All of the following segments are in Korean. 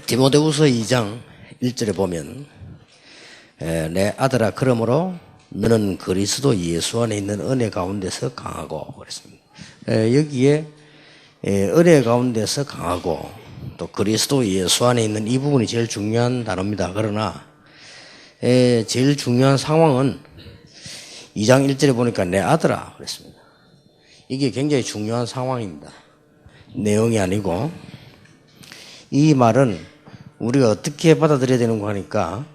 디모데후서 2장 1절에 보면 내 아들아 그러므로 너는 그리스도 예수 안에 있는 은혜 가운데서 강하고 그랬습니다. 여기에 은혜 가운데서 강하고 또 그리스도 예수 안에 있는 이 부분이 제일 중요한 단어입니다. 그러나 제일 중요한 상황은 2장 1절에 보니까 내 아들아 그랬습니다. 이게 굉장히 중요한 상황입니다. 내용이 아니고 이 말은 우리가 어떻게 받아들여야 되는 거 하니까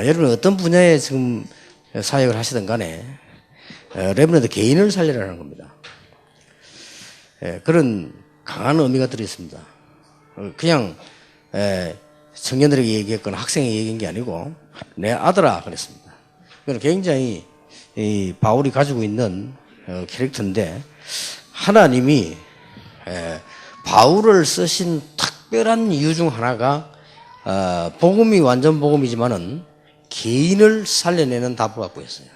여러분 어떤 분야에 지금 사역을 하시든 간에 여러분들 개인을 살리라는 겁니다. 그런 강한 의미가 들어있습니다. 그냥 청년들에게 얘기했거나 학생에게 얘기한 게 아니고 내 아들아 그랬습니다. 이건 굉장히 이 바울이 가지고 있는 캐릭터인데 하나님이 바울을 쓰신 특별한 이유 중 하나가 복음이 완전 복음이지만은 개인을 살려내는 답을 갖고 있어요.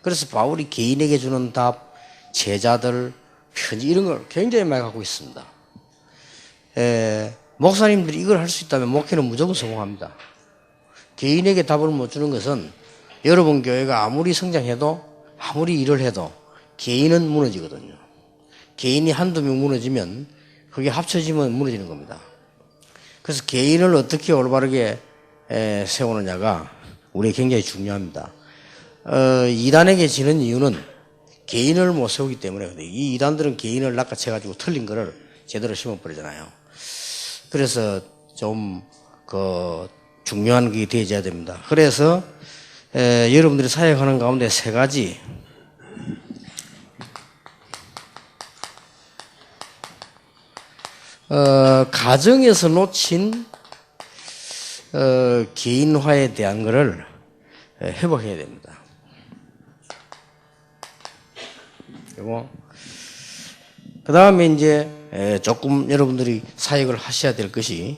그래서 바울이 개인에게 주는 답, 제자들, 편지 이런 걸 굉장히 많이 갖고 있습니다. 목사님들이 이걸 할 수 있다면 목회는 무조건 성공합니다. 개인에게 답을 못 주는 것은 여러분 교회가 아무리 성장해도 아무리 일을 해도 개인은 무너지거든요. 개인이 한두 명 무너지면 그게 합쳐지면 무너지는 겁니다. 그래서 개인을 어떻게 올바르게 세우느냐가 우리에게 굉장히 중요합니다. 이단에게 지는 이유는 개인을 못 세우기 때문에 이 이단들은 개인을 낚아채가지고 틀린 거를 제대로 심어버리잖아요. 그래서 좀 중요한 게 되어야 됩니다. 그래서 여러분들이 사역하는 가운데 세 가지 가정에서 놓친 개인화에 대한 것을 회복해야 됩니다. 그리고 그 다음에 이제 조금 여러분들이 사역을 하셔야 될 것이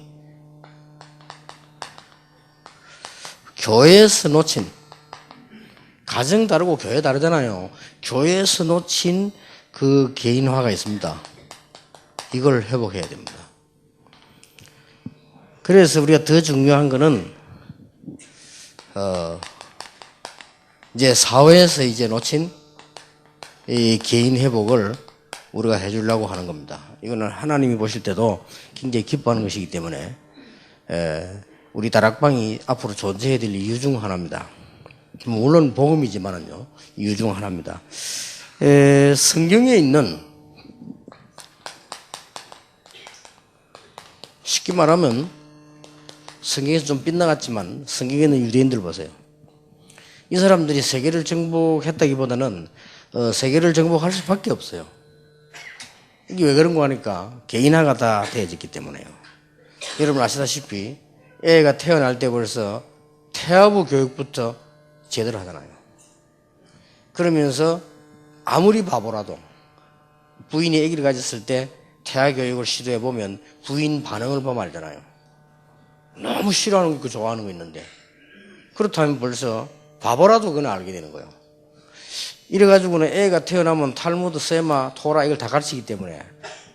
교회에서 놓친 가정 다르고 교회 다르잖아요. 교회에서 놓친 그 개인화가 있습니다. 이걸 회복해야 됩니다. 그래서 우리가 더 중요한 거는 이제 사회에서 이제 놓친 이 개인 회복을 우리가 해주려고 하는 겁니다. 이거는 하나님이 보실 때도 굉장히 기뻐하는 것이기 때문에 우리 다락방이 앞으로 존재해야 될 이유 중 하나입니다. 물론 복음이지만은요 이유 중 하나입니다. 성경에 있는 쉽게 말하면 성경에서 좀 빗나갔지만 성경에 있는 유대인들 보세요. 이 사람들이 세계를 정복했다기보다는 세계를 정복할 수밖에 없어요. 이게 왜 그런 거 하니까 개인화가 다 되어졌기 때문에요. 여러분 아시다시피 애가 태어날 때 벌써 태아부 교육부터 제대로 하잖아요. 그러면서 아무리 바보라도 부인이 아기를 가졌을 때 태아 교육을 시도해 보면 부인 반응을 보면 알잖아요. 너무 싫어하는 거 있고 좋아하는 거 있는데 그렇다면 벌써 바보라도 그건 알게 되는 거예요. 이래가지고는 애가 태어나면 탈무드, 세마, 토라 이걸 다 가르치기 때문에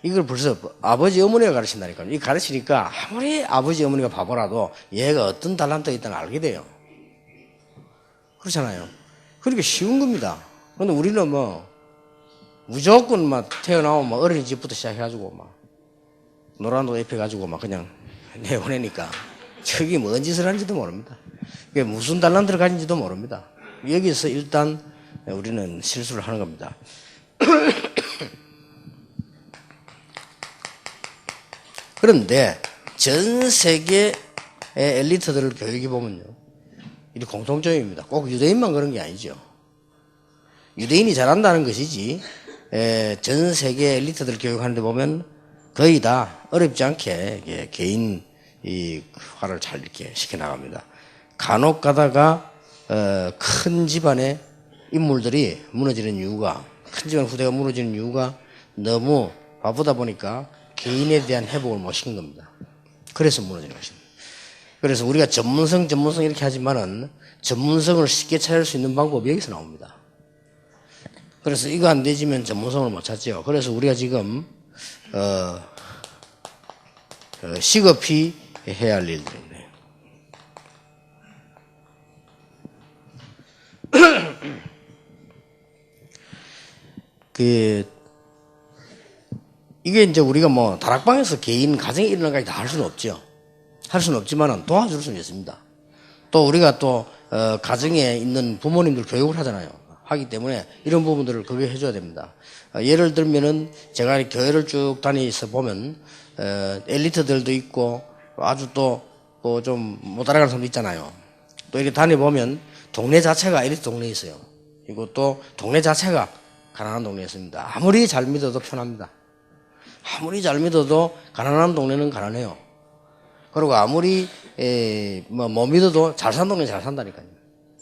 이걸 벌써 아버지 어머니가 가르친다니까요. 이 가르치니까 아무리 아버지 어머니가 바보라도 얘가 어떤 달란트가 있다는 알게 돼요. 그렇잖아요. 그러니까 쉬운 겁니다. 근데 우리는 뭐 무조건 막 태어나면 막 어린이집부터 시작해가지고 막 노란도 입혀가지고 막 그냥 내보내니까 저기 뭔 짓을 하는지도 모릅니다. 그게 무슨 달란트를 가진지도 모릅니다. 여기서 일단 우리는 실수를 하는 겁니다. 그런데 전 세계의 엘리트들을 교육해 보면요, 이 공통점입니다. 꼭 유대인만 그런 게 아니죠. 유대인이 잘한다는 것이지 전 세계 엘리트들 교육하는데 보면 거의 다 어렵지 않게 개인 화를 잘 이렇게 시켜나갑니다. 간혹 가다가 큰 집안의 인물들이 무너지는 이유가, 큰 집안 후대가 무너지는 이유가 너무 바쁘다 보니까 개인에 대한 회복을 못 시킨 겁니다. 그래서 무너지는 것입니다. 그래서 우리가 전문성 이렇게 하지만은 전문성을 쉽게 찾을 수 있는 방법이 여기서 나옵니다. 그래서 이거 안 되지면 전문성을 못 찾죠. 그래서 우리가 지금 시급히 해야 할 일들입니다. 이게 이제 우리가 뭐 다락방에서 개인 가정에 일어나는 것까지 다 할 수는 없죠. 할 수는 없지만은 도와줄 수는 있습니다. 또 우리가 또 가정에 있는 부모님들 교육을 하잖아요. 하기 때문에 이런 부분들을 그게 해줘야 됩니다. 예를 들면은 제가 교회를 쭉 다니면서 보면 엘리트들도 있고 아주 또 좀 못 따라가는 사람도 있잖아요. 또 이렇게 다녀보면 동네 자체가 엘리트 동네에 있어요. 그리고 또 동네 자체가 가난한 동네에 있습니다. 아무리 잘 믿어도 편합니다. 아무리 잘 믿어도 가난한 동네는 가난해요. 그리고 아무리 못 믿어도 잘 산 동네는 잘 산다니까요.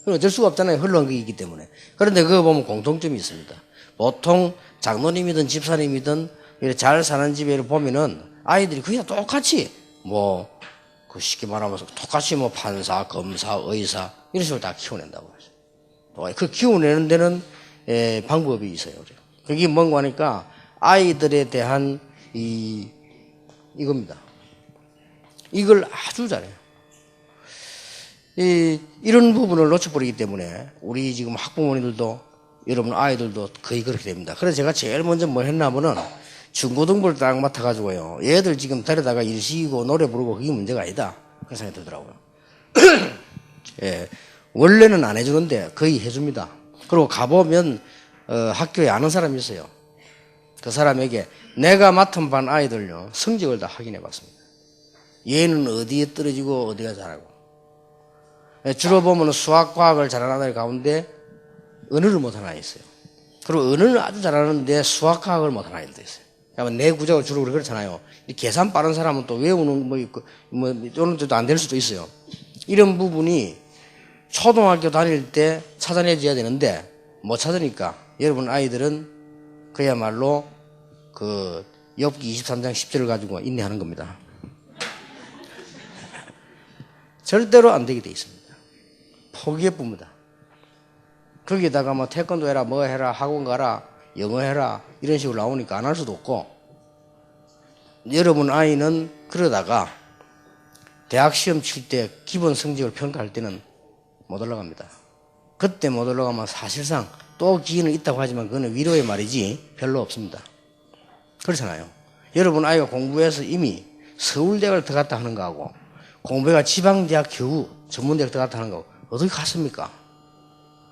그건 어쩔 수가 없잖아요. 흘러간 게 있기 때문에. 그런데 그거 보면 공통점이 있습니다. 보통 장로님이든 집사님이든 이렇게 잘 사는 집에 보면은 아이들이 그냥 똑같이 그 쉽게 말하면서 똑같이 판사, 검사, 의사 이런 식으로 다 키워낸다고 하죠. 그 키워내는 데는 방법이 있어요. 그게 뭔가 하니까 아이들에 대한 이겁니다. 이걸 아주 잘해요. 이런 부분을 놓쳐버리기 때문에 우리 지금 학부모님들도 여러분 아이들도 거의 그렇게 됩니다. 그래서 제가 제일 먼저 뭘 했냐면은 중고등부를 딱 맡아가지고요. 얘들 지금 데려다가 일 시키고 노래 부르고 그게 문제가 아니다. 그런 생각이 들더라고요. 예, 원래는 안 해주는데 거의 해줍니다. 그리고 가보면 학교에 아는 사람이 있어요. 그 사람에게 내가 맡은 반 아이들요 성적을 다 확인해 봤습니다. 얘는 어디에 떨어지고 어디가 잘하고 주로 보면 수학, 과학을 잘하는 아이 가운데 언어를 못하는 아이 있어요. 그리고 언어는 아주 잘하는데 수학, 과학을 못하는 아이들도 있어요. 내 구조가 주로 그렇잖아요. 계산 빠른 사람은 또 외우는 이런 데도 안 될 수도 있어요. 이런 부분이 초등학교 다닐 때 찾아내줘야 되는데 못 찾으니까 여러분 아이들은 그야말로 엽기 23장 10절을 가지고 인내하는 겁니다. 절대로 안 되게 돼 있습니다. 포기해 봅니다. 거기에다가 태권도 해라, 뭐 해라, 학원 가라, 영어 해라 이런 식으로 나오니까 안 할 수도 없고 여러분 아이는 그러다가 대학 시험 칠 때 기본 성적을 평가할 때는 못 올라갑니다. 그때 못 올라가면 사실상 또 기회는 있다고 하지만 그거는 위로의 말이지 별로 없습니다. 그렇잖아요. 여러분 아이가 공부해서 이미 서울대학을 들어갔다 하는 거하고 공부가 지방대학 겨우 전문대학 들어갔다 하는 거하고 어떻게 같습니까?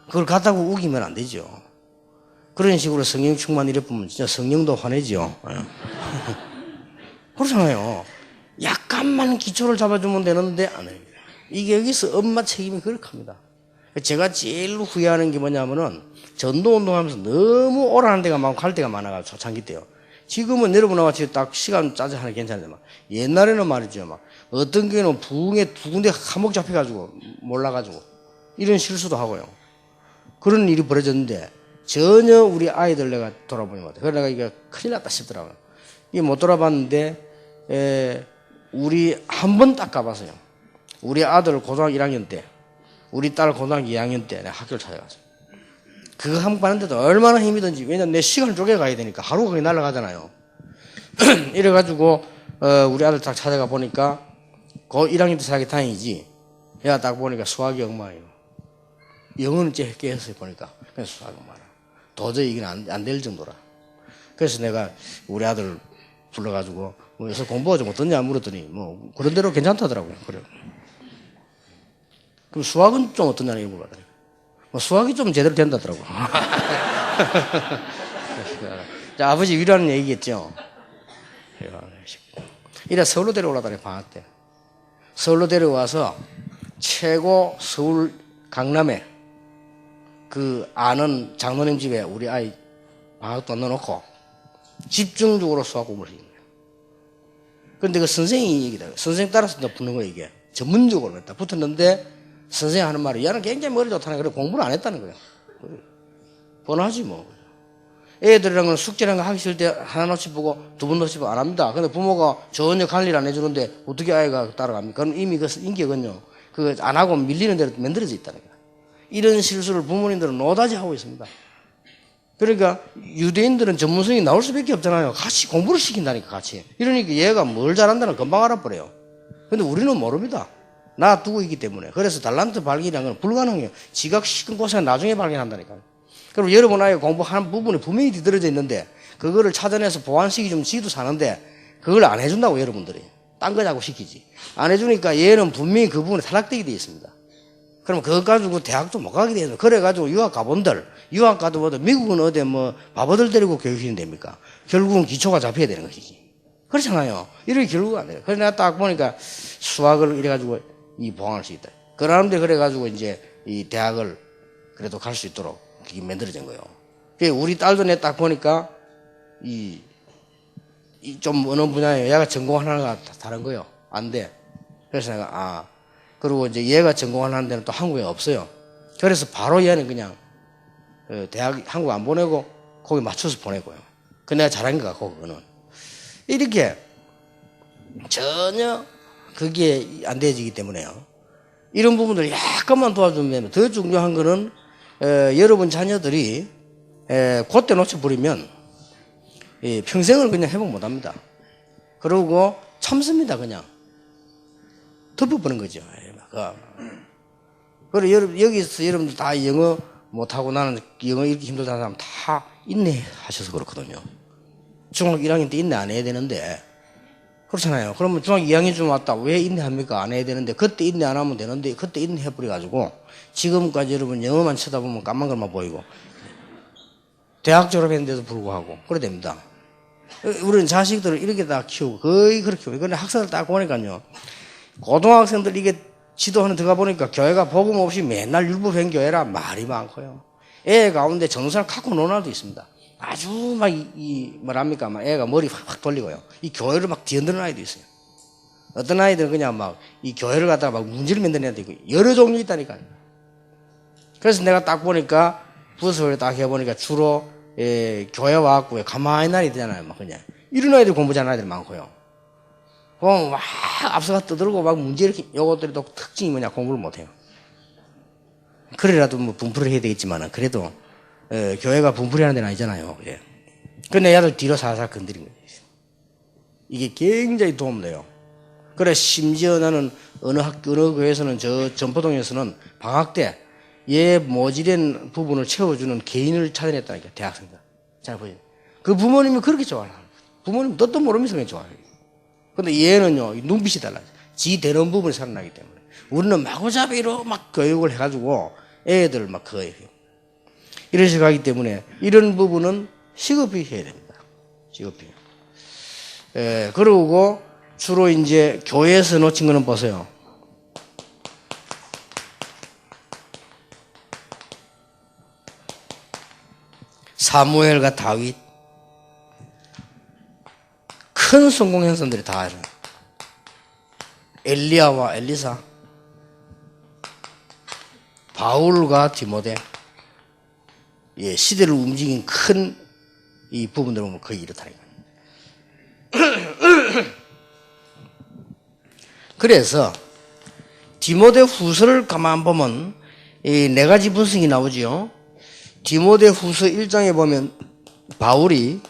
그걸 갖다고 우기면 안 되죠. 그런 식으로 성령 충만 이래 보면 진짜 성령도 화내죠. 그렇잖아요. 약간만 기초를 잡아주면 되는데 안 해요. 이게 여기서 엄마 책임이 그렇답니다. 제가 제일 후회하는 게 뭐냐면은 전도 운동하면서 너무 오라는 데가 많고 갈 데가 많아가지고 초창기 때요. 지금은 여러분하고 같이 딱 시간 짜자 하는 게 괜찮은데 옛날에는 말이죠. 어떤 경우는 부흥에 두 군데 한목 잡혀가지고 몰라가지고 이런 실수도 하고요. 그런 일이 벌어졌는데 전혀 우리 아이들 내가 돌아보니 못해. 그래서 내가 이게 큰일 났다 싶더라고요. 이게 못 돌아봤는데 우리 한 번 딱 가봤어요. 우리 아들 고등학교 1학년 때 우리 딸 고등학교 2학년 때 내가 학교를 찾아갔어요. 그거 한 번 가는데도 얼마나 힘이 든지. 왜냐면 내 시간을 쪼개가야 되니까 하루가 거의 날아가잖아요. 이래가지고 우리 아들 딱 찾아가 보니까 그 1학년 때 찾아가기 다행이지. 얘가 딱 보니까 수학이 엉망이에요. 영어는 깨했어요 보니까. 그래서 수학이 엉망이야. 도저히 이게 안 될 정도라. 그래서 내가 우리 아들 불러가지고 요새 공부가 좀 어떠냐 물었더니 그런 대로 괜찮다더라고요. 그래요. 그럼 수학은 좀 어떠냐고 물어봤더니 수학이 좀 제대로 된다더라고요. 자, 아버지 위로하는 얘기겠죠. 이래 서울로 데려오라더니 방학 때. 서울로 데려와서 최고 서울 강남에 그 아는 장로님 집에 우리 아이 방학도 넣어놓고 집중적으로 수학 공부를 해요. 그런데 그 선생이 얘기다. 선생 따라서 붙는 거예요, 이게. 전문적으로 했다. 붙었는데 선생이 하는 말이 얘는 굉장히 머리 좋다는 거예요. 공부를 안 했다는 거예요. 뻔하지 뭐. 애들이랑은 숙제라는 거 하기 싫을 때 하나 놓치 보고 두 번 놓치 보고 안 합니다. 근데 부모가 전혀 관리를 안 해주는데 어떻게 아이가 따라갑니까? 그럼 이미 그 인격은요, 그거 안 하고 밀리는 대로 만들어져 있다는 거예요. 이런 실수를 부모님들은 노다지 하고 있습니다. 그러니까 유대인들은 전문성이 나올 수밖에 없잖아요. 같이 공부를 시킨다니까, 같이. 이러니까 얘가 뭘 잘한다는 금방 알아버려요. 근데 우리는 모릅니다. 놔두고 있기 때문에. 그래서 달란트 발견이라는 건 불가능해요. 지각 시킨 곳에 나중에 발견한다니까요. 그럼 여러분 아이가 공부하는 부분이 분명히 뒤떨어져 있는데 그거를 찾아내서 보완시키면 지도 사는데 그걸 안 해준다고, 여러분들이. 딴 거 자꾸 시키지. 안 해주니까 얘는 분명히 그 부분에 탈락되게 돼 있습니다. 그럼 그거 가지고 대학도 못 가게 되는. 그래가지고 유학 가본들, 유학 가도 뭐든 미국은 어디 뭐 바보들 데리고 교육시키면 됩니까? 결국은 기초가 잡혀야 되는 것이지. 그렇잖아요. 이렇게 결국은 안 돼요. 그래서 내가 딱 보니까 수학을 이래가지고 이 보완할 수 있다. 그러는데 그래가지고 이제 이 대학을 그래도 갈 수 있도록 그게 만들어진 거예요. 우리 딸도 내 딱 보니까 좀 어느 분야에 얘가 전공하는 거 다른 거요. 안 돼. 그래서 내가 그리고 이제 얘가 전공하는 데는 또 한국에 없어요. 그래서 바로 얘는 그냥 대학 한국 안 보내고 거기 맞춰서 보내고요. 그 내가 잘한 것 같고 그거는 이렇게 전혀 그게 안 되지기 때문에요. 이런 부분들 약간만 도와주면 더 중요한 거는 여러분 자녀들이 그때 놓쳐버리면 평생을 그냥 회복 못합니다. 그러고 참습니다. 그냥 덮어버리는 거죠. 그리고 여기서 여러분들 다 영어 못하고 나는 영어 이렇게 힘들다는 사람 다 인내하셔서 그렇거든요. 중학교 1학년 때 인내 안 해야 되는데 그렇잖아요. 그러면 중학교 2학년 쯤 왔다. 왜 인내합니까? 안 해야 되는데 그때 인내 안 하면 되는데 그때 인내해버려가지고 지금까지 여러분 영어만 쳐다보면 까만 것만 보이고 대학 졸업했는데도 불구하고 그래 됩니다. 우리는 자식들을 이렇게 다 키우고 거의 그렇게 키우고 그런데 학생들 딱 보니까요. 고등학생들 이게 지도하는 들어가 보니까 교회가 복음 없이 맨날 율법행 교회라 말이 많고요. 애 가운데 정신을 갖고 노는 아이도 있습니다. 아주 막 뭐랍니까? 막 애가 머리 확 돌리고요. 이 교회를 막 뒤흔드는 아이도 있어요. 어떤 아이들은 그냥 막 이 교회를 갖다가 막 문제를 만드는 애도 있고 여러 종류 있다니까요. 그래서 내가 딱 보니까 부서를 딱 해보니까 주로 교회 와갖고 가만히 날이 되잖아요. 막 그냥 이런 아이들 공부 잘하는 아이들 많고요. 막 앞서가 떠들고 막 문제 이렇게 요것들이 또 특징이 뭐냐 공부를 못해요. 그래라도 뭐 분풀을 해야 되겠지만은 그래도 교회가 분풀이 하는 데는 아니잖아요. 예. 근데 얘들 뒤로 살살 건드린 거예요. 이게 굉장히 도움돼요. 그래 심지어 나는 어느 교회에서는 저 전포동에서는 방학 때 얘 모질한 부분을 채워주는 개인을 찾아냈다니까 대학생들. 잘 보세요. 그 부모님이 그렇게 좋아해요. 부모님 뜻도 모르면서 그냥 좋아해요. 근데 얘는요 눈빛이 달라요. 지 되는 부분이 살아나기 때문에 우리는 마구잡이로 막 교육을 해가지고 애들 막 거예요. 이런 식으로 하기 때문에 이런 부분은 시급히 해야 됩니다. 시급히. 그러고 주로 이제 교회에서 놓친 거는 보세요. 사무엘과 다윗. 큰 성공 현상들이 다 알아요. 엘리야와 엘리사. 바울과 디모데. 예, 시대를 움직인 큰 이 부분들을 보면 거의 이렇다니까요. 그래서 디모데 후서를 가만 보면 이 네 가지 분석이 나오죠. 디모데 후서 1장에 보면 바울이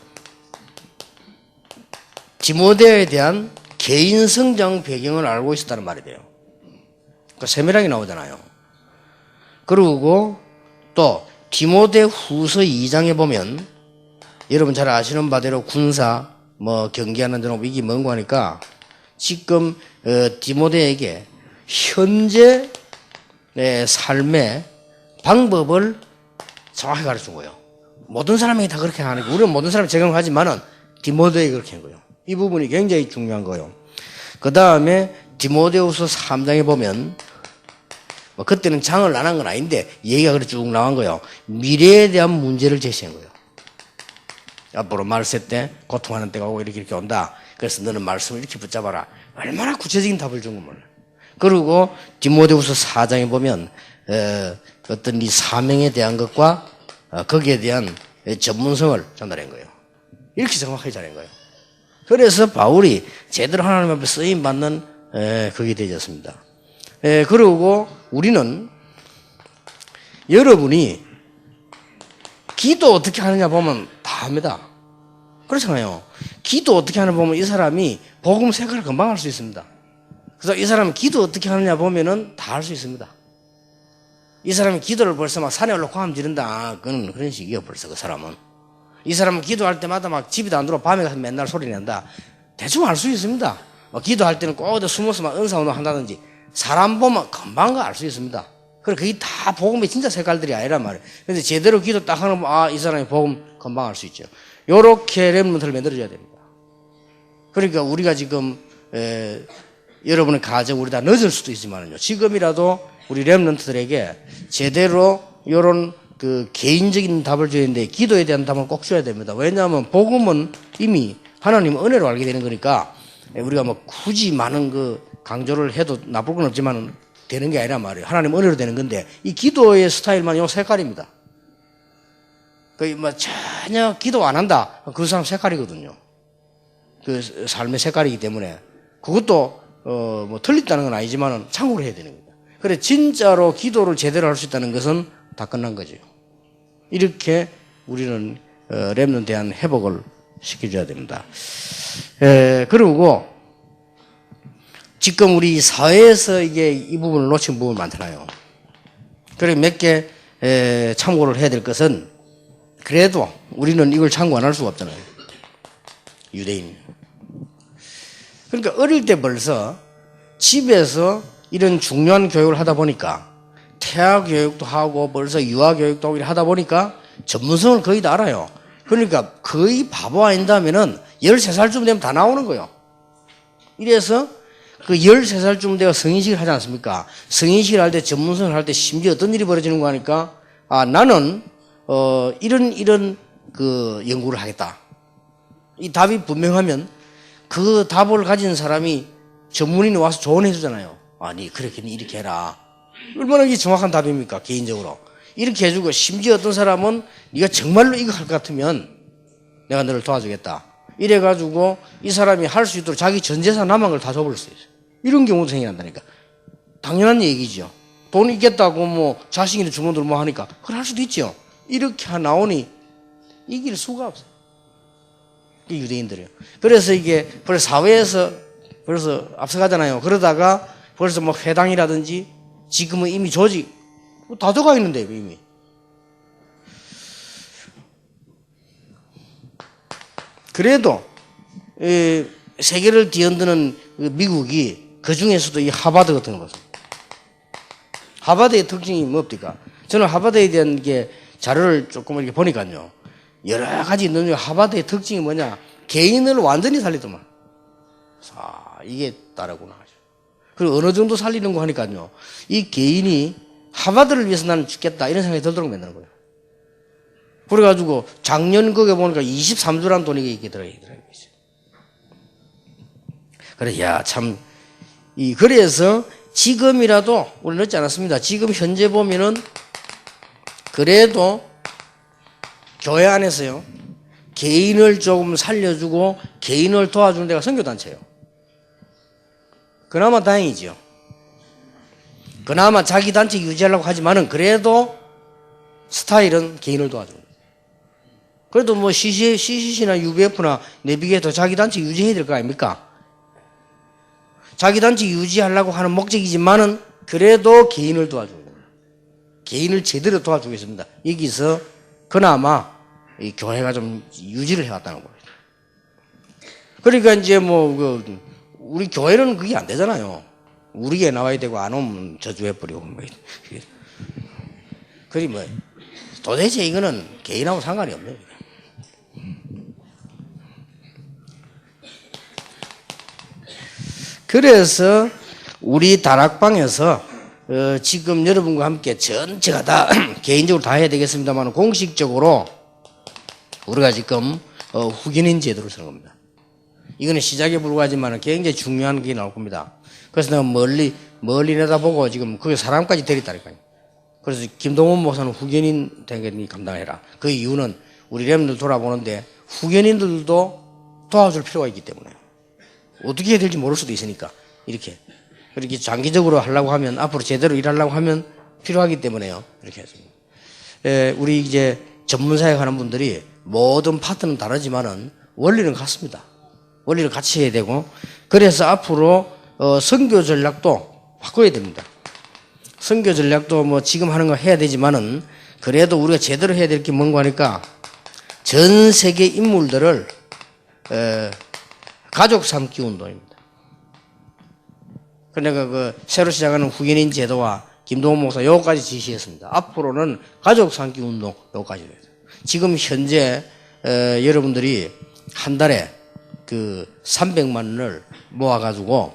디모데에 대한 개인 성장 배경을 알고 있었다는 말이 돼요. 그러니까 세밀하게 나오잖아요. 그리고 또 디모데 후서 2장에 보면 여러분 잘 아시는 바대로 군사 뭐 경기하는 데는 이게 뭔고 하니까 지금 디모데에게 현재 삶의 방법을 정확히 가르친 거예요. 모든 사람에게 다 그렇게 하는 거예요. 우리는 모든 사람이 적용하지만은 디모데에게 그렇게 한 거예요. 이 부분이 굉장히 중요한 거예요. 그 다음에 디모데후서 3장에 보면 뭐 그때는 장을 안 한 건 아닌데 얘기가 그렇게 쭉 나온 거예요. 미래에 대한 문제를 제시한 거예요. 앞으로 말세 때 고통하는 때가 오고 이렇게 온다. 그래서 너는 말씀을 이렇게 붙잡아라. 얼마나 구체적인 답을 준 건 몰라. 그리고 디모데후서 4장에 보면 어떤 이 사명에 대한 것과 거기에 대한 전문성을 전달한 거예요. 이렇게 정확하게 잘한 거예요. 그래서 바울이 제대로 하나님 앞에 쓰임 받는 그게 되었습니다. 그리고 우리는 여러분이 기도 어떻게 하느냐 보면 다 합니다. 그렇잖아요. 기도 어떻게 하느냐 보면 이 사람이 복음 생활을 금방 할 수 있습니다. 그래서 이 사람이 기도 어떻게 하느냐 보면은 다 할 수 있습니다. 이 사람이 기도를 벌써 막 산에 올라 고함 지른다. 그런 식이에요, 벌써 그 사람은. 이 사람은 기도할 때마다 막 집에도 안 들어 밤에 가서 맨날 소리 낸다. 대충 알 수 있습니다. 기도할 때는 꼭 어디 숨어서 막 은사운동 한다든지 사람 보면 금방 알 수 있습니다. 그래, 그게 다 복음의 진짜 색깔들이 아니란 말이에요. 그래서 제대로 기도 딱 하는 거, 이 사람이 복음 금방 알 수 있죠. 요렇게 렘넌트를 만들어줘야 됩니다. 그러니까 우리가 지금, 여러분의 가정, 우리 다 늦을 수도 있지만요. 지금이라도 우리 렘넌트들에게 제대로 요런 그 개인적인 답을 줘야 되는데 기도에 대한 답을 꼭 줘야 됩니다. 왜냐하면 복음은 이미 하나님 은혜로 알게 되는 거니까 우리가 뭐 굳이 많은 그 강조를 해도 나쁠 건 없지만 되는 게 아니란 말이에요. 하나님 은혜로 되는 건데 이 기도의 스타일만 요 색깔입니다. 그 뭐 전혀 기도 안 한다. 그 사람 색깔이거든요. 그 삶의 색깔이기 때문에 그것도 뭐 틀렸다는 건 아니지만은 참고를 해야 되는 겁니다. 그래 진짜로 기도를 제대로 할 수 있다는 것은 다 끝난 거죠. 이렇게 우리는 렘넌트에 대한 회복을 시켜줘야 됩니다. 그리고 지금 우리 사회에서 이게 이 부분을 놓친 부분이 많잖아요. 그래 몇 개 참고를 해야 될 것은 그래도 우리는 이걸 참고 안 할 수가 없잖아요. 유대인. 그러니까 어릴 때 벌써 집에서 이런 중요한 교육을 하다 보니까 태아 교육도 하고 벌써 유아 교육도 하고 하다 보니까 전문성을 거의 다 알아요. 그러니까 거의 바보 아닌다면은 13살쯤 되면 다 나오는 거예요. 이래서 그 13살쯤 되어 성인식을 하지 않습니까? 성인식을 할 때 전문성을 할 때 심지어 어떤 일이 벌어지는 거 하니까 나는 이런 그 연구를 하겠다. 이 답이 분명하면 그 답을 가진 사람이 전문인이 와서 조언해 주잖아요. 아니 그렇게 이렇게 해라. 얼마나 이게 정확한 답입니까? 개인적으로 이렇게 해주고 심지어 어떤 사람은 네가 정말로 이거 할 것 같으면 내가 너를 도와주겠다. 이래가지고 이 사람이 할 수 있도록 자기 전 재산 남은 걸 다 줘버릴 수 있어요. 이런 경우도 생겨난다니까. 당연한 얘기죠. 돈 있겠다고 뭐 자식이나 주문들 뭐 하니까 그걸 할 수도 있죠. 이렇게 나오니 이길 수가 없어요. 이 유대인들이요. 그래서 이게 벌써 사회에서 벌써 앞서가잖아요. 그러다가 벌써 뭐 회당이라든지 지금은 이미 조직 다 들어가 있는데 이미. 그래도 세계를 뒤흔드는 미국이 그 중에서도 이 하버드 같은 거. 하버드의 특징이 뭡니까? 저는 하버드에 대한 게 자료를 조금 이렇게 보니까요. 여러 가지 있는 중에 하버드의 특징이 뭐냐? 개인을 완전히 살리더만. 이게 다르구나. 그리고 어느 정도 살리는 거 하니까요. 이 개인이 하버드를 위해서 나는 죽겠다. 이런 생각이 들도록 만드는 거예요. 그래가지고 작년 거기에 보니까 23조라는 돈이 이게 들어있어요. 그래, 야, 참. 그래서 지금이라도 우리 늦지 않았습니다. 지금 현재 보면은 그래도 교회 안에서요. 개인을 조금 살려주고 개인을 도와주는 데가 선교단체예요. 그나마 다행이죠. 그나마 자기 단체 유지하려고 하지만은 그래도 스타일은 개인을 도와주는 거예요. 그래도 뭐 CCC나 UBF나 내비게이터 자기 단체 유지해야 될 거 아닙니까? 자기 단체 유지하려고 하는 목적이지만은 그래도 개인을 도와주는 거예요. 개인을 제대로 도와주겠습니다. 여기서 그나마 이 교회가 좀 유지를 해왔다는 거예요. 그러니까 이제 뭐 우리 교회는 그게 안 되잖아요. 우리 게 나와야 되고 안 오면 저주해버리고 뭐. 그리 뭐 도대체 이거는 개인하고 상관이 없네요. 그래서 우리 다락방에서 지금 여러분과 함께 전체가 다 개인적으로 다 해야 되겠습니다만 공식적으로 우리가 지금 후견인 제도를 쓰는 겁니다. 이거는 시작에 불과하지만 굉장히 중요한 게 나올 겁니다. 그래서 내가 멀리 내다보고 지금 거기 사람까지 데리다니까요. 그래서 김동원 목사는 후견인 대행이 감당해라. 그 이유는 우리 렘들 돌아보는데 후견인들도 도와줄 필요가 있기 때문에 어떻게 해야 될지 모를 수도 있으니까 이렇게 장기적으로 하려고 하면 앞으로 제대로 일하려고 하면 필요하기 때문에요. 이렇게 했습니다. 우리 이제 전문사역 하는 분들이 모든 파트는 다르지만은 원리는 같습니다. 원리를 같이 해야 되고 그래서 앞으로 선교 전략도 바꿔야 됩니다. 선교 전략도 뭐 지금 하는 거 해야 되지만은 그래도 우리가 제대로 해야 될 게 뭔가 하니까 전 세계 인물들을 가족 삼기 운동입니다. 그러니까 그 새로 시작하는 후견인 제도와 김동원 목사 요거까지 지시했습니다. 앞으로는 가족 삼기 운동 요거까지 돼요. 지금 현재 여러분들이 한 달에 그 300만 원을 모아가지고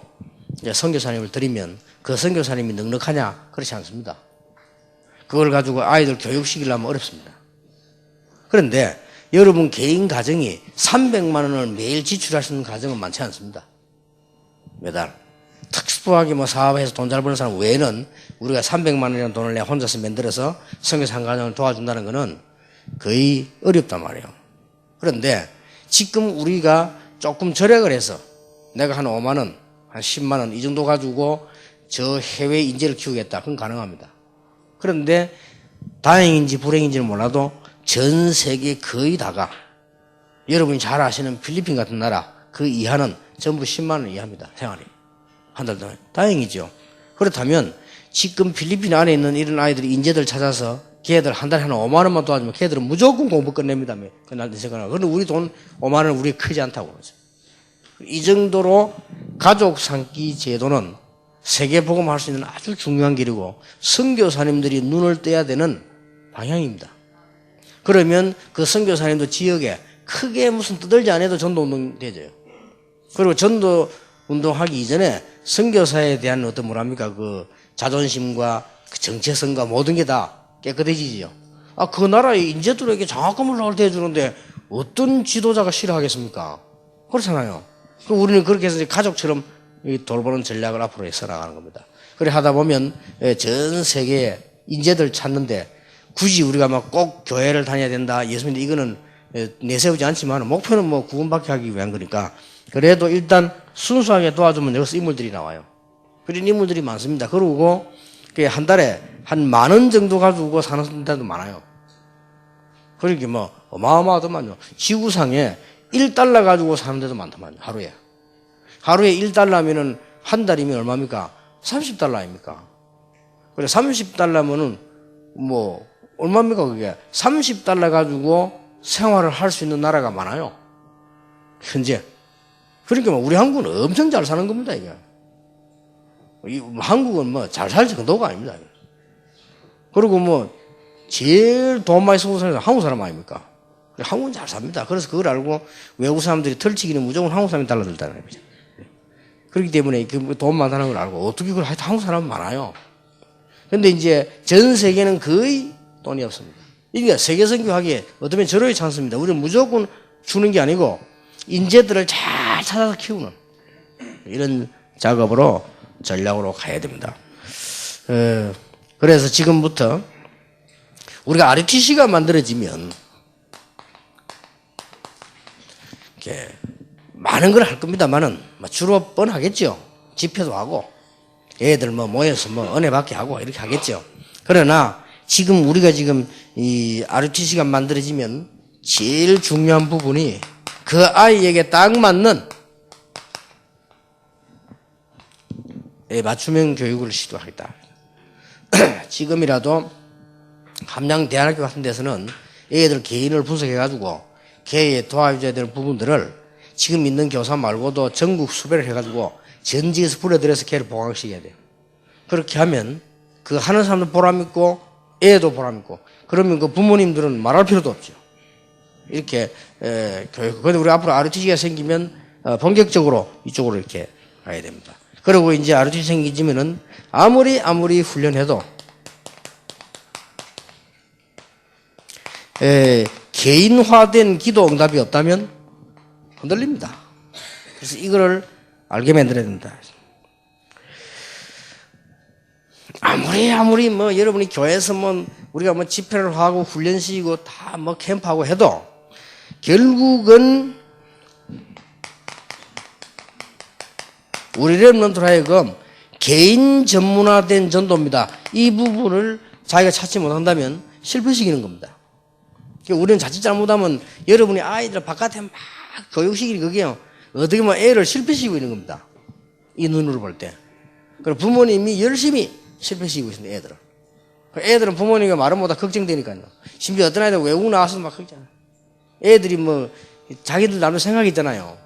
선교사님을 드리면 그 선교사님이 넉넉하냐? 그렇지 않습니다. 그걸 가지고 아이들 교육시키려면 어렵습니다. 그런데 여러분 개인 가정이 300만 원을 매일 지출할 수 있는 가정은 많지 않습니다. 매달. 특수하게 뭐 사업해서 돈 잘 버는 사람 외에는 우리가 300만 원이라는 돈을 내가 혼자서 만들어서 선교사 한 가정을 도와준다는 것은 거의 어렵단 말이에요. 그런데 지금 우리가 조금 절약을 해서 내가 한 5만 원, 한 10만 원 이 정도 가지고 저 해외 인재를 키우겠다. 그건 가능합니다. 그런데 다행인지 불행인지는 몰라도 전 세계 거의 다가 여러분이 잘 아시는 필리핀 같은 나라 그 이하는 전부 10만 원 이하입니다. 생활이. 한 달 동안. 다행이죠. 그렇다면 지금 필리핀 안에 있는 이런 아이들이 인재들 찾아서 걔들 한 달에 한 5만 원만 도와주면 걔들은 무조건 공부 끝냅니다. 그날 생각하고. 그런데 우리 돈 5만 원은 우리 크지 않다고 그러죠. 이 정도로 가족 삼기 제도는 세계 복음할 수 있는 아주 중요한 길이고 선교사님들이 눈을 떼야 되는 방향입니다. 그러면 그 선교사님도 지역에 크게 무슨 떠들지 않아도 전도운동 되죠. 그리고 전도운동하기 이전에 선교사에 대한 어떤 뭐랍니까 그 자존심과 그 정체성과 모든 게 다 깨끗해지죠. 그 나라의 인재들에게 장학금을 나올 때 해주는데 어떤 지도자가 싫어하겠습니까? 그렇잖아요. 그럼 우리는 그렇게 해서 가족처럼 돌보는 전략을 앞으로 써나가는 겁니다. 그래 하다 보면 전 세계에 인재들 찾는데 굳이 우리가 막 꼭 교회를 다녀야 된다. 예수님 이거는 내세우지 않지만 목표는 뭐 구원받게 하기 위한 거니까 그래도 일단 순수하게 도와주면 여기서 인물들이 나와요. 그런 인물들이 많습니다. 그러고 한 달에 한 10,000원 정도 가지고 사는 데도 많아요. 그러니까 뭐 어마어마하더만요. 지구상에 1달러 가지고 사는 데도 많더만요. 하루에 1달러면은 한 달이면 얼마입니까? 30달러 아닙니까? 그래 30달러면은 뭐 얼마입니까 그게? 30달러 가지고 생활을 할 수 있는 나라가 많아요. 현재. 그러니까 뭐 우리 한국은 엄청 잘 사는 겁니다, 이게. 한국은 뭐 잘 살 정도가 아닙니다. 그리고 뭐 제일 돈 많이 쓰는 사람이 한국 사람 아닙니까? 한국은 잘 삽니다. 그래서 그걸 알고 외국 사람들이 털치기는 무조건 한국 사람이 달라들다는 거죠. 그렇기 때문에 돈 많다는 걸 알고 어떻게 그걸 하여튼 한국 사람은 많아요. 근데 이제 전 세계는 거의 돈이 없습니다. 이게 세계 선교하기에 어쩌면 절호의 찬스입니다. 우리는 무조건 주는 게 아니고 인재들을 잘 찾아서 키우는 이런 작업으로 전략으로 가야 됩니다. 그래서 지금부터 우리가 RUTC가 만들어지면 이렇게 많은 걸 할 겁니다만은 주로 뻔하겠죠. 집회도 하고 애들 모여서 은혜 받게 하고 이렇게 하겠죠. 그러나 지금 우리가 지금 이 RUTC가 만들어지면 제일 중요한 부분이 그 아이에게 딱 맞는 맞춤형 교육을 시도하겠다. 지금이라도 함양대안학교 같은 데서는 애들 개인을 분석해가지고 걔에 도와줘야 되는 부분들을 지금 있는 교사 말고도 전국 수배를 해가지고 전지에서 불러들여서 걔를 보강시켜야 돼요. 그렇게 하면 그 하는 사람도 보람있고 애도 보람있고 그러면 그 부모님들은 말할 필요도 없죠. 이렇게 교육. 그런데 우리 앞으로 RUTC가 생기면 본격적으로 이쪽으로 이렇게 가야 됩니다. 그리고 이제 RUTC 생기지면은 아무리 훈련해도 개인화된 기도 응답이 없다면 흔들립니다. 그래서 이거를 알게 만들어야 된다. 아무리 여러분이 교회에서 우리가 뭐 집회를 하고 훈련시키고 다 뭐 캠프하고 해도 결국은 우리 랩런트로 하여금 개인 전문화된 전도입니다. 이 부분을 자기가 찾지 못한다면 실패시키는 겁니다. 우리는 자칫 잘못하면 여러분이 아이들 바깥에 막 교육시키는 그게요. 어떻게 보면 애를 실패시키고 있는 겁니다. 이 눈으로 볼 때. 그리고 부모님이 열심히 실패시키고 있습니다. 애들은. 애들은 부모님이 말은 못하 걱정되니까요. 심지어 어떤 아이들 외국 나와서도 막 걱정해요. 애들이 뭐 자기들 나름 생각이 있잖아요.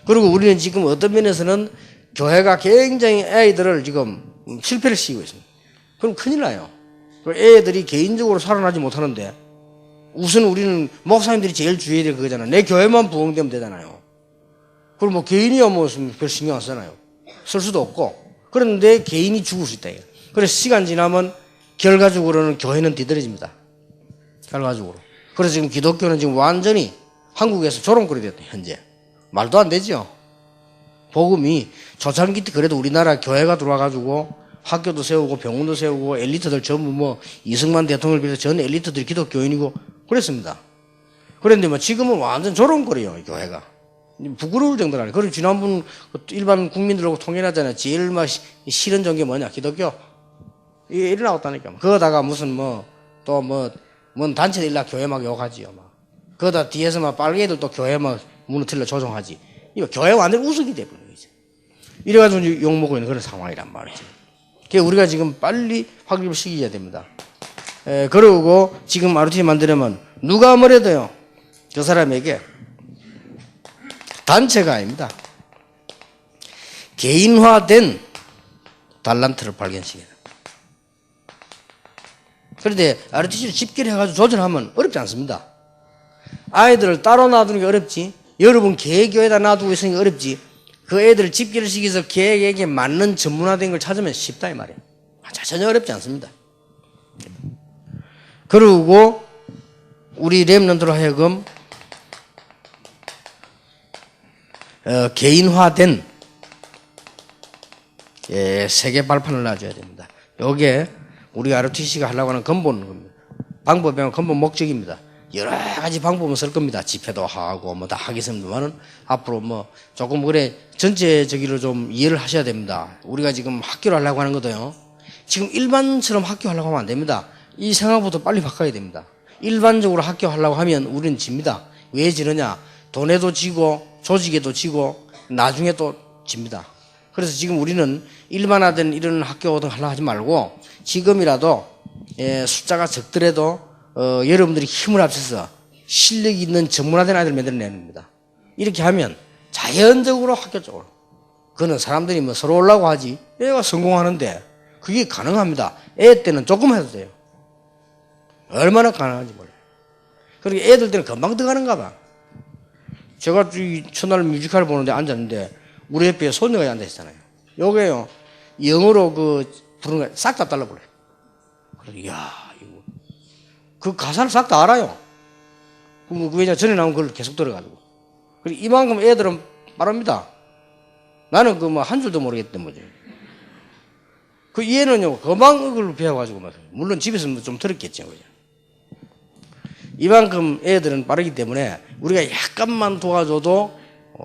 그리고 우리는 지금 어떤 면에서는 교회가 굉장히 아이들을 지금 실패를 시키고 있습니다. 그럼 큰일 나요. 애들이 개인적으로 살아나지 못하는데 우선 우리는 목사님들이 제일 주의해야 될 그거잖아요. 내 교회만 부흥되면 되잖아요. 그럼 뭐 개인이야 뭐 별 신경 안 쓰잖아요. 쓸 수도 없고. 그런데 개인이 죽을 수 있다. 그래서 시간 지나면 결과적으로는 교회는 뒤떨어집니다. 결과적으로. 그래서 지금 기독교는 지금 완전히 한국에서 조롱거리 됐다. 현재. 말도 안 되죠. 복음이 초창기 때 그래도 우리나라 교회가 들어와가지고 학교도 세우고 병원도 세우고 엘리트들 전부 뭐 이승만 대통령을 비롯해 전 엘리트들이 기독교인이고 그랬습니다. 그런데 뭐 지금은 완전 조롱거리요, 교회가. 부끄러울 정도로 하네. 그리고 지난번 일반 국민들하고 통일하잖아요. 제일 막 싫은 종교 뭐냐? 기독교. 이게 일어나왔다니까. 그거다가 무슨 뭐 또 뭐 뭔 단체들 일나 교회 막 욕하지요. 막. 그거다 뒤에서 막 빨개들 또 교회 막 무너뜨려 조종하지. 이거 교회 완전 우스기 돼버린 거지. 이래가지고 욕먹고 있는 그런 상황이란 말이지. 그래서 우리가 지금 빨리 확립을 시켜야 됩니다. 그러고 지금 RUTC 만들려면 누가 뭐래도요. 그 사람에게 단체가 아닙니다. 개인화된 달란트를 발견시켜야 됩니다. 그런데 RUTC를 집결해가지고 조절하면 어렵지 않습니다. 아이들을 따로 놔두는 게 어렵지. 여러분 개교에다 놔두고 있으니까 어렵지. 그 애들을 집결을 시켜서 개에게 맞는 전문화된 걸 찾으면 쉽다 이 말이에요. 전혀 어렵지 않습니다. 그리고 우리 랩런트로 하여금 개인화된 세계 발판을 놔줘야 됩니다. 요게 우리 RUTC가 하려고 하는 근본 겁니다. 방법이면 근본 목적입니다. 여러 가지 방법은 쓸 겁니다. 집회도 하고 뭐 다 하겠습니다만은 앞으로 뭐 조금 그래 전체적으로 좀 이해를 하셔야 됩니다. 우리가 지금 학교를 하려고 하는 것도요. 지금 일반처럼 학교 하려고 하면 안 됩니다. 이 생각부터 빨리 바꿔야 됩니다. 일반적으로 학교 하려고 하면 우리는 집니다. 왜 지느냐? 돈에도 지고 조직에도 지고 나중에 또 집니다. 그래서 지금 우리는 일반화된 이런 학교 등 하려고 하지 말고 지금이라도 숫자가 적더라도 여러분들이 힘을 합쳐서 실력 있는 전문화된 아이들을 만들어내는 겁니다. 이렇게 하면 자연적으로 학교 쪽으로. 그거는 사람들이 뭐 서로 오려고 하지. 애가 성공하는데 그게 가능합니다. 애 때는 조금 해도 돼요. 얼마나 가능한지 몰라요. 그리고 애들 때는 금방 들어가는가 봐. 제가 첫날 뮤지컬 보는데 앉았는데 우리 옆에 손녀가 앉아있잖아요. 요게요. 영어로 부르는 거 싹 다 달라버려요. 그래서 이야 이거 그 가사를 싹 다 알아요. 왜냐 전에 나온 걸 계속 들어가지고. 그리고 이만큼 애들은 빠릅니다. 나는 뭐 한 줄도 모르겠던 거지. 그 얘는요 금방 그걸 배워가지고 막 물론 집에서 좀 들었겠죠. 그죠? 이만큼 애들은 빠르기 때문에 우리가 약간만 도와줘도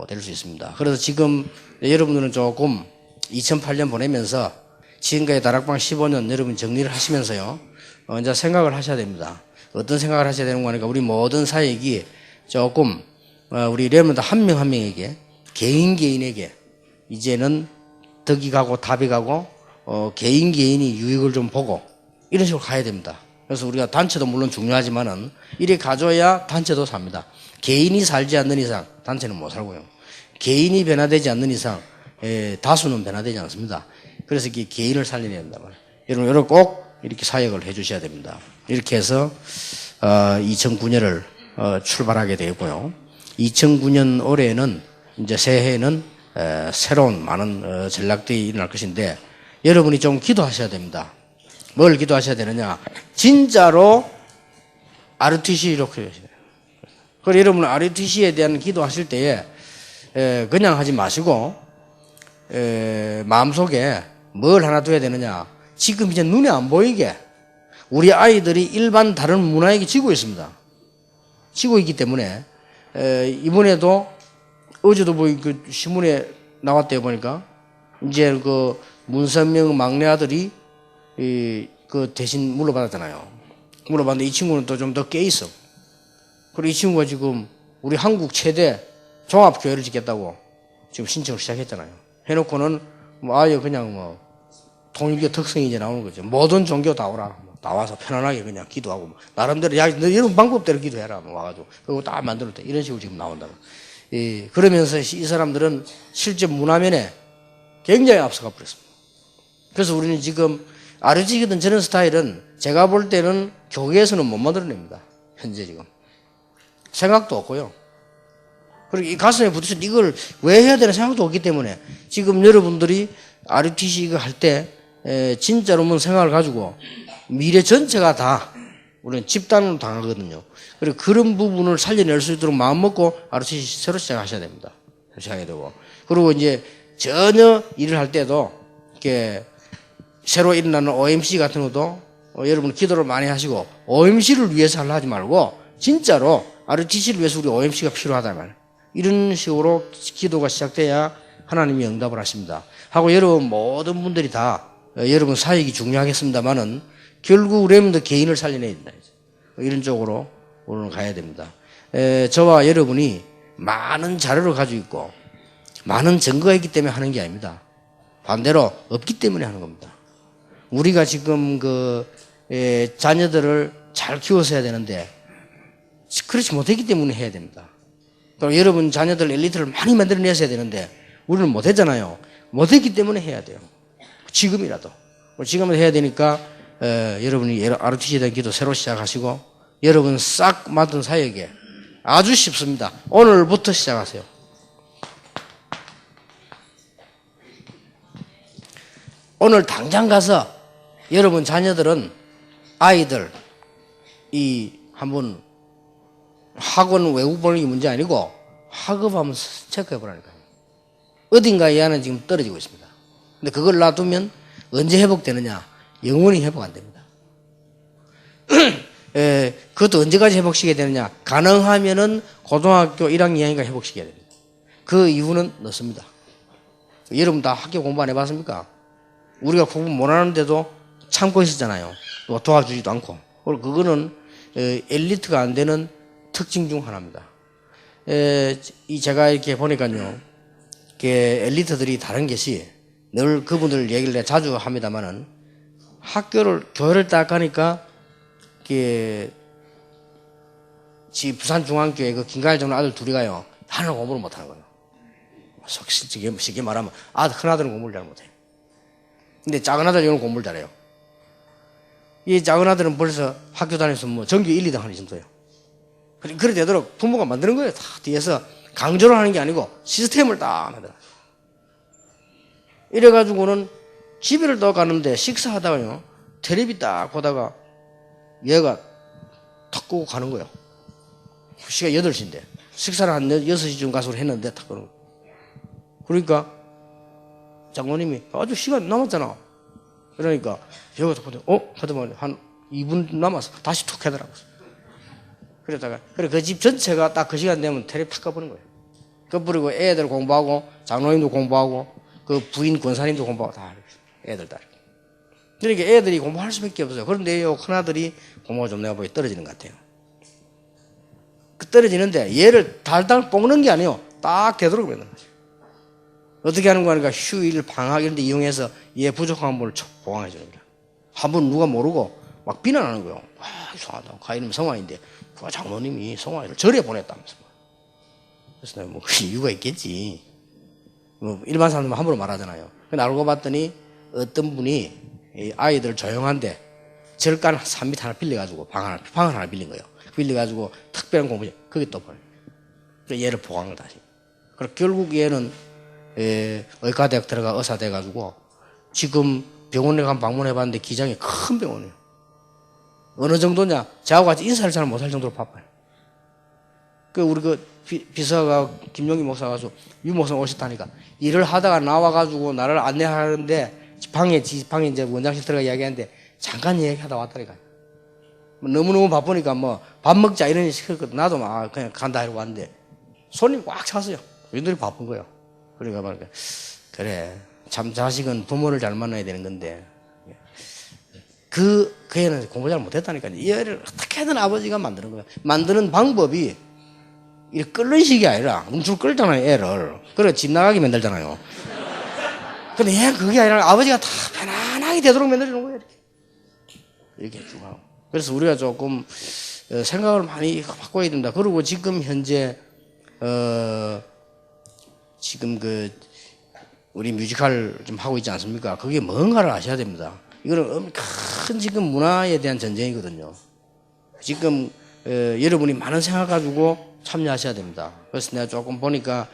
될 수 있습니다. 그래서 지금 여러분들은 조금 2008년 보내면서 지금까지 다락방 15년 여러분 정리를 하시면서요. 이제 생각을 하셔야 됩니다. 어떤 생각을 하셔야 되는 거니까 우리 모든 사역이 조금 우리 랩런트 한 명 한 명에게 개인에게 이제는 덕이 가고 답이 가고 개인이 유익을 좀 보고 이런 식으로 가야 됩니다. 그래서 우리가 단체도 물론 중요하지만은 이렇게 가져야 단체도 삽니다. 개인이 살지 않는 이상 단체는 못 살고요. 개인이 변화되지 않는 이상 다수는 변화되지 않습니다. 그래서 이렇게 개인을 살려야 된다 말이에요. 여러분 꼭 이렇게 사역을 해주셔야 됩니다. 이렇게 해서 2009년을 출발하게 되고요. 2009년 올해는 이제 새해에는 새로운 많은 전략들이 일어날 것인데 여러분이 좀 기도하셔야 됩니다. 뭘 기도하셔야 되느냐? 진짜로 RUTC로 기도하셔야 돼요. 그래서 여러분 RUTC에 대한 기도하실 때에 그냥 하지 마시고 마음속에 뭘 하나 둬야 되느냐? 지금 이제 눈에 안 보이게 우리 아이들이 일반 다른 문화에게 지고 있습니다. 지고 있기 때문에 이번에도 어제도 그 신문에 나왔대요. 보니까 이제 그 문선명 막내 아들이 그 대신 물러받았잖아요. 물러받는데 이 친구는 또 좀 더 깨 있어. 그리고 이 친구가 지금 우리 한국 최대 종합교회를 짓겠다고 지금 신청을 시작했잖아요. 해놓고는 뭐 아예 그냥 뭐 통일교 특성이 이제 나오는 거죠. 모든 종교 다 오라. 나와서 편안하게 그냥 기도하고 나름대로 야 너 이런 방법대로 기도해라 와가지고 그리고 딱 만들었대. 이런 식으로 지금 나온다고. 그러면서 이 사람들은 실제 문화면에 굉장히 앞서가 버렸습니다. 그래서 우리는 지금 아르지기든 저런 스타일은 제가 볼 때는 교계에서는 못 만들어냅니다. 현재 지금 생각도 없고요. 그리고 이 가슴에 부딪혀 이걸 왜 해야 되나 생각도 없기 때문에 지금 여러분들이 RUTC 이거 할 때 진짜로 생각을 가지고 미래 전체가 다 우리는 집단으로 당하거든요. 그리고 그런 부분을 살려낼 수 있도록 마음먹고 RUTC 새로 시작하셔야 됩니다. 시작해야 되고 그리고 이제 전혀 일을 할 때도 이렇게 새로 일어나는 OMC 같은 것도 여러분 기도를 많이 하시고 OMC를 위해서 하려 하지 말고 진짜로 RUTC를 위해서 우리 OMC가 필요하다 말. 이런 식으로 기도가 시작돼야 하나님이 응답을 하십니다. 하고 여러분 모든 분들이 다 여러분 사역이 중요하겠습니다만은 결국 우리는 개인을 살려내야 된다. 이런 쪽으로 오늘 가야 됩니다. 저와 여러분이 많은 자료를 가지고 있고 많은 증거가 있기 때문에 하는 게 아닙니다. 반대로 없기 때문에 하는 겁니다. 우리가 지금 자녀들을 잘 키워서 해야 되는데 그렇지 못했기 때문에 해야 됩니다. 또 여러분 자녀들 엘리트를 많이 만들어내셔야 되는데 우리는 못했잖아요. 못했기 때문에 해야 돼요. 지금이라도. 지금은 해야 되니까 여러분이 RUTC에 대한 기도 새로 시작하시고 여러분 싹 맡은 사역에 아주 쉽습니다. 오늘부터 시작하세요. 오늘 당장 가서 여러분 자녀들은 아이들 한번 학원 외국 보는 게 문제 아니고 학업 한번 체크해 보라니까요. 어딘가에 얘는 지금 떨어지고 있습니다. 근데 그걸 놔두면 언제 회복되느냐? 영원히 회복 안 됩니다. 그것도 언제까지 회복시켜야 되느냐? 가능하면은 고등학교 1학년 이하니까 회복시켜야 됩니다. 그 이유는 넣습니다. 여러분 다 학교 공부 안 해봤습니까? 우리가 공부 못하는데도 참고 있었잖아요. 또 도와주지도 않고. 그리고 그거는 엘리트가 안 되는 특징 중 하나입니다. 제가 이렇게 보니까요, 엘리트들이 다른 것이 늘 그분들 얘기를 내가 자주 합니다만은 교회를 딱 가니까 부산중앙교회 그 김가일 정도 아들 둘이 가요. 하나는 공부를 못하는 거예요. 쉽게 말하면 큰 아들은 공부를 잘 못해요. 근데 작은 아들 이런 공부를 잘해요. 이 작은 아들은 벌써 학교 다니면서 전교 1, 2등 하는 정도예요. 그래 되도록 부모가 만드는 거예요. 다 뒤에서 강조를 하는 게 아니고 시스템을 딱 만들어. 이래가지고는 집에를 또 가는데 식사하다가요. 텔레비 딱 보다가 얘가 탁 끄고 가는 거예요. 시간 8시인데 식사를 한 6시쯤 가서 했는데 탁 끄는 거예요. 그러니까 장모님이 아주 시간 남았잖아. 그러니까 제가 딱 보더니 하더만 한 2분 남았어. 다시 툭 하더라고. 그러다가 그 집 전체가 딱 그 시간 되면 텔레비 탁 꺼버린 거예요. 그리고 애들 공부하고 장로님도 공부하고 그 부인 권사님도 공부하고 다 애들 다. 그러니까 애들이 공부할 수밖에 없어요. 그런데 큰아들이 공부가 좀 내가 보기 떨어지는 것 같아요. 떨어지는데 얘를 달달 볶는 게 아니에요. 딱 되도록 만드는 거죠. 어떻게 하는 거니까 휴일, 방학 이런 데 이용해서 얘 부족한 부분을 보강해 주는 거야. 한번 누가 모르고 막 비난하는 거예요. 이상하다. 가이름 성화인데 그 장로님이 성화를 절에 보냈다면서. 그래서 내가 그 이유가 있겠지. 일반 사람들은 함부로 말하잖아요. 근데 알고 봤더니 어떤 분이 아이들 조용한데 절간 3m 하나 빌려가지고 방을 하나 빌린 거예요. 빌려가지고 특별한 공부, 그게 또 보내. 그래서 얘를 보강을 다시. 그래서 결국 얘는 의과대학 들어가 의사 돼가지고 지금 병원에 가면 방문해봤는데 기장이 큰 병원이에요. 어느 정도냐? 저하고 같이 인사를 잘 못할 정도로 바빠요. 우리 비서가 김용기 목사가 가서 유 목사 오셨다니까 일을 하다가 나와가지고 나를 안내하는데 방에 이제 원장실 들어가 이야기하는데 잠깐 얘기하다 왔다니까. 너무너무 바쁘니까 뭐 밥 먹자 이런 시켰거든. 나도 막 그냥 간다 이러고 왔는데 손님 꽉 찼어요. 얘들이 바쁜 거예요. 그러니까 말이야. 그래. 참 자식은 부모를 잘 만나야 되는 건데. 그 애는 공부 잘 못했다니까요. 이 애를 어떻게든 아버지가 만드는 거야. 만드는 방법이 이렇게 끓는 식이 아니라 움줄 끓잖아요, 애를. 그래, 집 나가게 만들잖아요. 근데 얘는 그게 아니라 아버지가 다 편안하게 되도록 만들어주는 거예요. 이렇게 중요하고. 그래서 우리가 조금 생각을 많이 바꿔야 된다. 그리고 지금 현재 지금 우리 뮤지컬 좀 하고 있지 않습니까? 그게 뭔가를 아셔야 됩니다. 이거는 큰 지금 문화에 대한 전쟁이거든요. 지금 여러분이 많은 생각 가지고 참여하셔야 됩니다. 그래서 내가 조금 보니까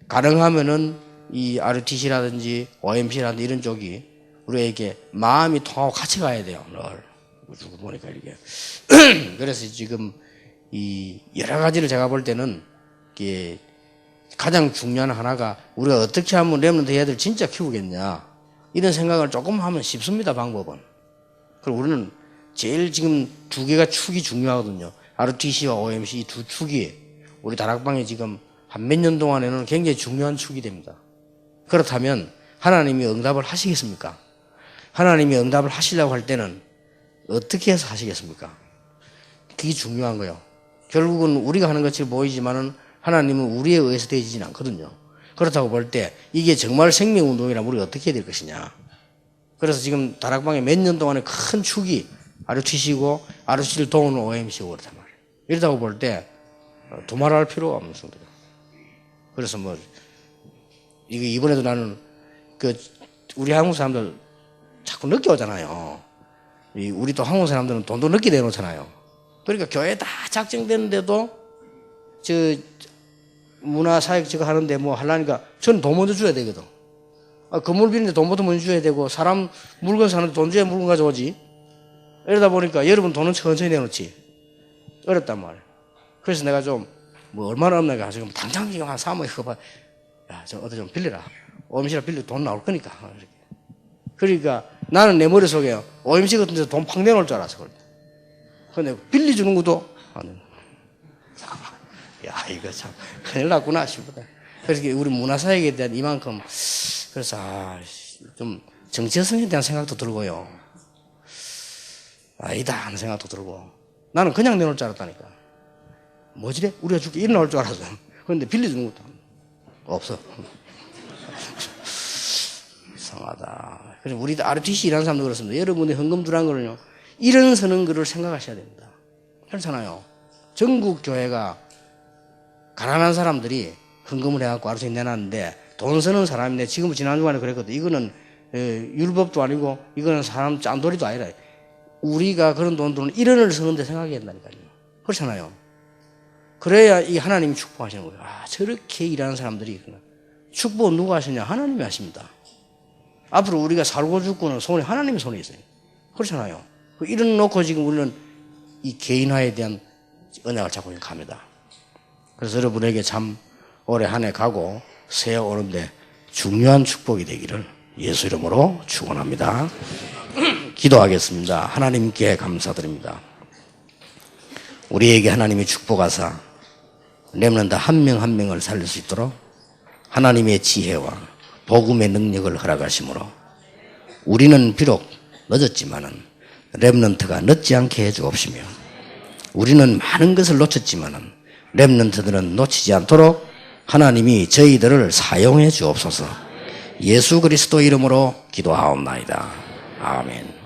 가능하면은 이 RTC라든지 OMC라든지 이런 쪽이 우리에게 마음이 통하고 같이 가야 돼요. 늘 쭉 보니까 이게 그래서 지금 이 여러 가지를 제가 볼 때는 이게 가장 중요한 하나가 우리가 어떻게 하면 렘넌트 애들 진짜 키우겠냐 이런 생각을 조금 하면 쉽습니다. 방법은. 그리고 우리는 제일 지금 두 개가 축이 중요하거든요. RTC와 OMC 이 두 축이 우리 다락방에 지금 한 몇 년 동안에는 굉장히 중요한 축이 됩니다. 그렇다면 하나님이 응답을 하시겠습니까? 하나님이 응답을 하시려고 할 때는 어떻게 해서 하시겠습니까? 그게 중요한 거예요. 결국은 우리가 하는 것처럼 보이지만은 하나님은 우리에 의해서 되지는 않거든요. 그렇다고 볼 때 이게 정말 생명운동이라면 우리가 어떻게 해야 될 것이냐. 그래서 지금 다락방에 몇 년 동안에 큰 축이 RTC고 RTC를 도우는 OMC고 그렇단 말이에요. 이러다고 볼 때 도말할 필요가 없는 정도예요. 그래서 뭐 이번에도 나는 우리 한국 사람들 자꾸 늦게 오잖아요. 우리 또 한국 사람들은 돈도 늦게 내놓잖아요. 그러니까 교회 다 작정되는데도 문화사역 저거 하는데 뭐 하려니까 저는 돈 먼저 줘야 되거든. 건물 비는데 돈부터 먼저 줘야 되고 사람 물건 사는데 돈 줘야 물건 가져오지. 이러다 보니까 여러분 돈은 천천히 내놓지. 어렵단 말이에요. 그래서 내가 좀 뭐 얼마나 없나가 지금 당장 지금 한 3억 이거 봐. 야, 저 어디 좀 빌려라. OMC라 빌려 돈 나올 거니까. 그러니까 나는 내 머릿속에 OMC 같은 데서 돈 팍 내놓을 줄 알았어. 근데 빌려주는 것도 안 돼. 야, 이거 참 큰일 났구나 싶다. 그래서 우리 문화사역에 대한 이만큼 그래서 좀 정체성에 대한 생각도 들고요. 아니다 하는 생각도 들고 나는 그냥 내놓을 줄 알았다니까. 뭐지래? 우리가 줄게 일어날 줄 알았어. 그런데 빌려주는 것도 없어. 이상하다. 그래서 우리 RTC 일하는 사람도 그렇습니다. 여러분이 헌금 들어간 거는요, 이런 서는 거를 생각하셔야 됩니다. 그렇잖아요. 전국 교회가 가난한 사람들이 헌금을 해갖고 RTC 내놨는데 돈 쓰는 사람인데 지금 지난 주간에 그랬거든. 이거는 율법도 아니고 이거는 사람 짠돌이도 아니라 우리가 그런 돈들은 1원을 쓰는데 생각해야 된다니까요. 그렇잖아요. 그래야 이 하나님이 축복하시는 거예요. 아, 저렇게 일하는 사람들이 있구나. 축복은 누가 하시냐? 하나님이 하십니다. 앞으로 우리가 살고 죽고는 손에 하나님의 손에 있어요. 그렇잖아요. 이런 놓고 지금 우리는 이 개인화에 대한 언약을 잡고 갑니다. 그래서 여러분에게 참 올해 한 해 가고 새해 오는데 중요한 축복이 되기를 예수 이름으로 축원합니다. 기도하겠습니다. 하나님께 감사드립니다. 우리에게 하나님이 축복하사 렘넌트 한 명 한 명을 살릴 수 있도록 하나님의 지혜와 복음의 능력을 허락하심으로 우리는 비록 늦었지만은 렘넌트가 늦지 않게 해주옵시며 우리는 많은 것을 놓쳤지만은 렘넌트들은 놓치지 않도록 하나님이 저희들을 사용해 주옵소서. 예수 그리스도 이름으로 기도하옵나이다. 아멘.